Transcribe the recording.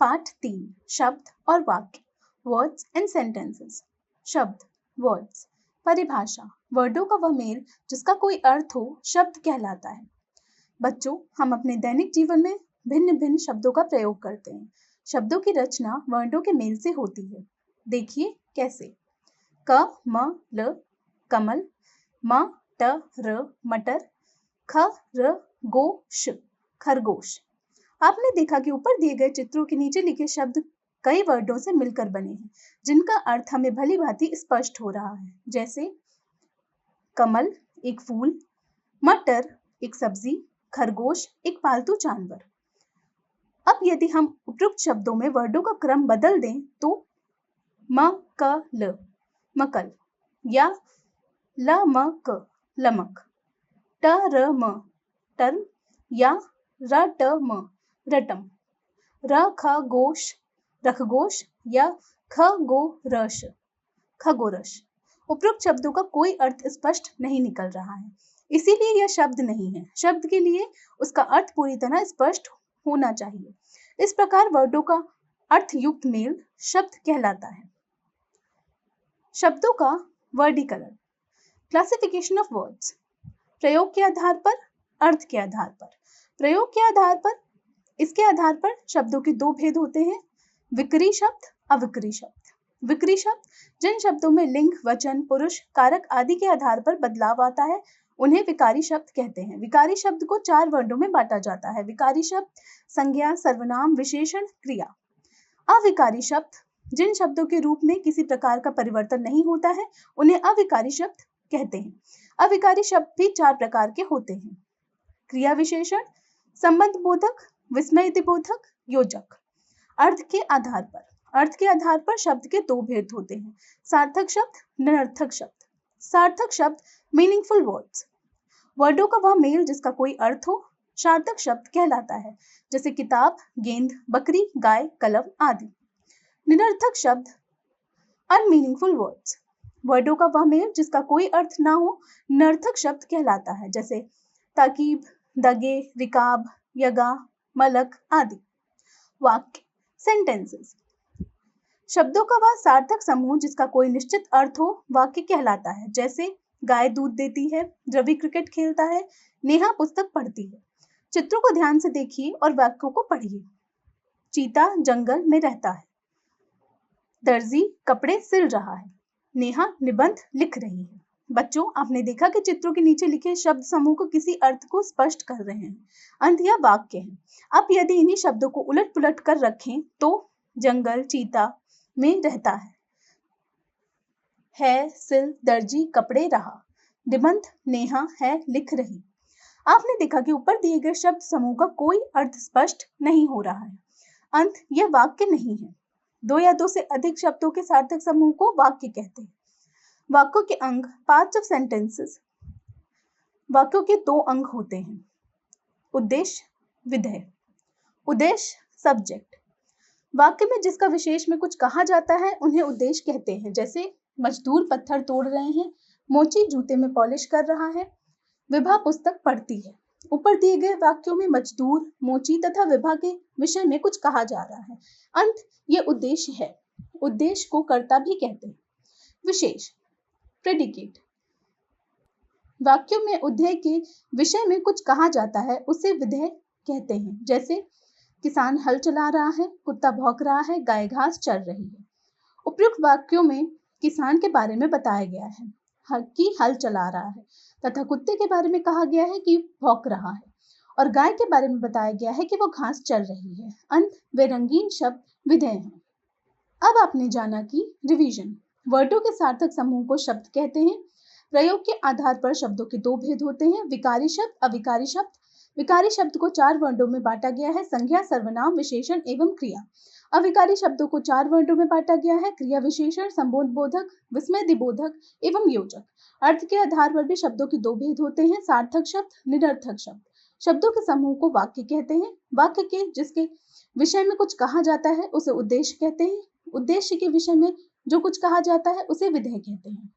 पाठ 3 शब्द और वाक्य वर्ड्स एंड सेंटेंसेस। शब्द वर्ड्स। परिभाषा वर्डों का वह मेल जिसका कोई अर्थ हो शब्द कहलाता है। बच्चों, हम अपने दैनिक जीवन में भिन्न भिन्न शब्दों का प्रयोग करते हैं। शब्दों की रचना वर्डों के मेल से होती है। देखिए कैसे। क म ल कमल, म ट र मटर, ख र गो श खरगोश। आपने देखा कि ऊपर दिए गए चित्रों के नीचे लिखे शब्द कई वर्डों से मिलकर बने हैं, जिनका अर्थ हमें भली भांति स्पष्ट हो रहा है। जैसे कमल एक फूल, मटर एक सब्जी, खरगोश एक पालतू जानवर। अब यदि हम उपयुक्त शब्दों में वर्डों का क्रम बदल दें तो म क ल मकल या ल म क लमक, ट र म टर्म या र ट म रटम, र ख गोश रखगोश या ख गो रश खगोरश। उपयुक्त शब्दों का कोई अर्थ स्पष्ट नहीं निकल रहा है, इसीलिए यह शब्द नहीं है। शब्द के लिए उसका अर्थ पूरी तरह स्पष्ट होना चाहिए। इस प्रकार वर्डों का अर्थयुक्त मेल शब्द कहलाता है। शब्दों का वर्गीकरण। Classification of words. प्रयोग के आधार पर, अर्थ के आधार पर। प्रयोग के आधार पर, इसके आधार पर शब्दों के दो भेद होते हैं, विकरी शब्द, अविकरी शब्द। विकरी शब्द जिन शब्दों में लिंग, वचन, पुरुष, कारक आदि के आधार पर बदलाव आता है उन्हें विकारी शब्द कहते हैं। विकारी शब्द को 4 वर्गों में बांटा जाता है। विकारी शब्द संज्ञा, सर्वनाम, विशेषण, क्रिया। अविकारी शब्द जिन शब्दों के रूप में किसी प्रकार का परिवर्तन नहीं होता है उन्हें अविकारी शब्द कहते हैं। अविकारी शब्द भी 4 प्रकार के होते हैं, क्रिया विशेषण, संबंध बोधक, विस्मय बोधक, योजक। अर्थ के आधार पर, अर्थ के आधार पर शब्द के 2 भेद होते हैं, सार्थक शब्द, निरर्थक शब्द। सार्थक शब्द मीनिंगफुल वर्ड्स, वर्डों का वह मेल जिसका कोई अर्थ हो सार्थक शब्द कहलाता है, जैसे किताब, गेंद, बकरी, गाय, कलम आदि। निरर्थक शब्द अनमीनिंगफुल वर्ड्स, वर्डों का वह मेल जिसका कोई अर्थ ना हो निरर्थक शब्द कहलाता है, जैसे ताकीब, दगे, रिकाब, यगा, मलक आदि। वाक्य सेंटेंसेस। शब्दों का वह सार्थक समूह जिसका कोई निश्चित अर्थ हो वाक्य कहलाता है, जैसे गाय दूध देती है, रवि क्रिकेट खेलता है, नेहा पुस्तक पढ़ती है। चित्रों को ध्यान से देखिए और वाक्यों को पढ़िए। चीता जंगल में रहता है, दर्जी कपड़े सिल रहा है, नेहा निबंध लिख रही है। बच्चों, आपने देखा कि चित्रों के नीचे लिखे शब्द समूह को किसी अर्थ को स्पष्ट कर रहे हैं। अंत या वाक्य है। अब यदि इन्हीं शब्दों को उलट पुलट कर रखें तो जंगल चीता में रहता है सिल दर्जी कपड़े रहा, निबंध नेहा है लिख रही। आपने देखा कि ऊपर दिए गए शब्द समूह का कोई अर्थ स्पष्ट नहीं हो रहा है। अंत यह वाक्य नहीं है। 2 या 2 से अधिक शब्दों के सार्थक समूह को वाक्य कहते हैं। वाक्यों के अंग, पार्ट्स ऑफ सेंटेंसेस। वाक्यों के 2 अंग होते हैं, उद्देश्य, विधेय। उद्देश्य सब्जेक्ट, वाक्य में जिसका विशेष में कुछ कहा जाता है उन्हें उद्देश्य कहते हैं, जैसे मजदूर पत्थर तोड़ रहे हैं, मोची जूते में पॉलिश कर रहा है, विभा पुस्तक पढ़ती है। ऊपर दिए गए वाक्यों में मजदूर, मोची तथा विभा के विषय में कुछ कहा जा रहा है। अंत ये उद्देश्य है। उद्देश्य को कर्ता भी कहते हैं। विशेष प्रेडिकेट, वाक्यों में उद्देश्य के विषय में कुछ कहा जाता है उसे विधेय कहते हैं, जैसे किसान हल चला रहा है, कुत्ता भौंक रहा है, गाय घास चर रही है। उपयुक्त वाक्यों में किसान के बारे में बताया गया है कि हल चला रहा है तथा कुत्ते के बारे में कहा गया है कि भौंक रहा है और गाय के बारे में बताया गया है कि वो घास चर रही है। अंत वे रंगीन शब्द विधेय हैं। अब आपने जाना कि रिवीजन, वर्डों के सार्थक समूह को शब्द कहते हैं। प्रयोग के आधार पर शब्दों के 2 भेद होते हैं, विकारी शब्द, अविकारी शब्द। विकारी शब्द को 4 वर्णों में बांटा गया है, संज्ञा, सर्वनाम, विशेषण एवं क्रिया। अविकारी शब्दों को 4 वर्णों में बांटा गया है, क्रिया विशेषण, संबोध बोधक, विस्मय बोधक एवं योजक। अर्थ के आधार पर भी शब्दों के 2 भेद होते हैं, सार्थक शब्द, निरर्थक शब्द। शब्दों के समूह को वाक्य कहते हैं। वाक्य के जिसके विषय में कुछ कहा जाता है उसे उद्देश्य कहते हैं। उद्देश्य के विषय में जो कुछ कहा जाता है उसे विधेय कहते हैं।